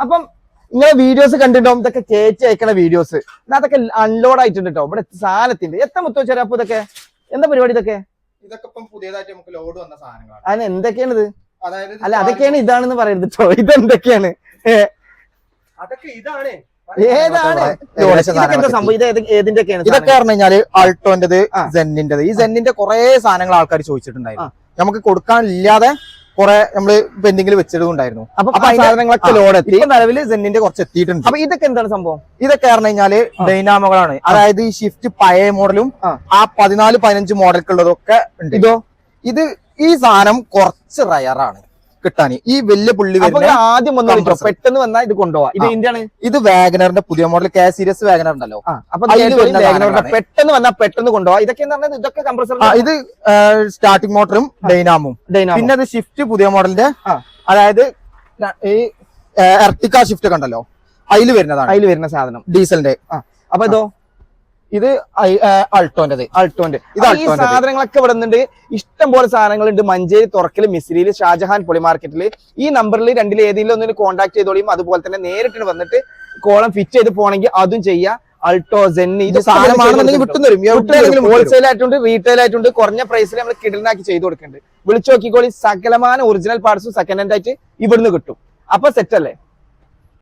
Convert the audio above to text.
അപ്പം നിങ്ങളെ വീഡിയോസ് കണ്ടിട്ടുണ്ടാവും, ഇതൊക്കെ കയറ്റി അയക്കണ വീഡിയോസ്. അതൊക്കെ അൺലോഡ് ആയിട്ടുണ്ട് കേട്ടോ. ഇവിടെ സാധനത്തിന്റെ എത്ര മുത്തുവച്ചാൽ അപ്പൊ ഇതൊക്കെ എന്താ പരിപാടി? ഇതൊക്കെ പുതിയതായിട്ട് നമുക്ക് ലോഡ് വന്ന സാധനങ്ങളാണ്. അതിന് എന്തൊക്കെയാണിത്? അതായത് അല്ല അതൊക്കെയാണ് ഇതാണെന്ന് പറയുന്നത് കേട്ടോ. ഇതെന്തൊക്കെയാണ്? അതൊക്കെ ഇതാണ്. ഏതാണ് സംഭവം? ഇത് ഏതിന്റെയൊക്കെയാണ്? ഇതൊക്കെ പറഞ്ഞു കഴിഞ്ഞാല് ആൾട്ടോന്റേത്, സെന്നിന്റേത്. ഈ സെന്നിന്റെ കുറെ സാധനങ്ങൾ ആൾക്കാർ ചോദിച്ചിട്ടുണ്ടായിരുന്നു. നമുക്ക് കൊടുക്കാനില്ലാതെ കുറെ നമ്മള് പെൻഡിങ്ങിൽ വെച്ചിട്ടുണ്ടായിരുന്നു. അപ്പൊ സാധനങ്ങളൊക്കെ ലോഡ് എത്തി. നിലവിൽ സെന്നിന്റെ കുറച്ച് എത്തിയിട്ടുണ്ട്. അപ്പൊ ഇതൊക്കെ എന്താണ് സംഭവം? ഇതൊക്കെ പറഞ്ഞു കഴിഞ്ഞാല് ഡൈനാമോകളാണ്. അതായത് ഈ ഷിഫ്റ്റ് പഴയ മോഡലും ആ 14-15 മോഡൽക്കുള്ളതൊക്കെ ഉണ്ട്. ഇത് ഈ സാധനം കുറച്ച് റയറാണ് കിട്ടാൻ. ഈ വലിയ പുള്ളി ആദ്യം പെട്ടെന്ന് വന്നാൽ ഇത് കൊണ്ടുപോവാ. ഇത് ഇന്ത്യയാണ്. ഇത് വാഗനറിന്റെ പുതിയ മോഡൽ കെ സീരീസ് വാഗനർ ഉണ്ടല്ലോ. അപ്പൊ പെട്ടെന്ന് വന്നാൽ പെട്ടെന്ന് കൊണ്ടുപോവാ. ഇതൊക്കെ ഇതൊക്കെ കംപ്രസർ. ഇത് സ്റ്റാർട്ടിംഗ് മോട്ടറും ഡൈനാമും. പിന്നെ അത് ഷിഫ്റ്റ് പുതിയ മോഡലിന്റെ, അതായത് ഈ എർട്ടിക്ക ഷിഫ്റ്റ് ഒക്കെ ഉണ്ടല്ലോ, അതിൽ വരുന്നതാണ്. അതിൽ വരുന്ന സാധനം ഡീസലിന്റെ. അപ്പൊ ഇത് അൾട്ടോന്റെ. ഈ സാധനങ്ങളൊക്കെ ഇവിടെ നിന്നുണ്ട്. ഇഷ്ടം പോലെ സാധനങ്ങളുണ്ട്. മഞ്ചേരി, തുറക്കല്, മിസ്രിയിൽ, ഷാജഹാൻ പൊളി മാർക്കറ്റിൽ. ഈ നമ്പറിൽ രണ്ടിൽ ഏതെങ്കിലും ഒന്നിന് കോൺടാക്ട് ചെയ്തോളിയും. അതുപോലെ തന്നെ നേരിട്ട് വന്നിട്ട് കോളം ഫിറ്റ് ചെയ്ത് പോകണമെങ്കിൽ അതും ചെയ്യാം. അൾട്ടോ, സെന്നി ഇത് ഹോൾസെയിൽ ആയിട്ടുണ്ട്, റീറ്റെയിൽ ആയിട്ടുണ്ട്. കുറഞ്ഞ പ്രൈസിൽ നമ്മൾ കിടലിനാക്കി ചെയ്ത് കൊടുക്കുന്നുണ്ട്. വിളിച്ചു നോക്കിക്കോളി. സകലമാന ഒറിജിനൽ പാർട്സും സെക്കൻഡ് ഹാൻഡ് ആയിട്ട് ഇവിടുന്ന് കിട്ടും. അപ്പൊ സെറ്റ് അല്ലേ?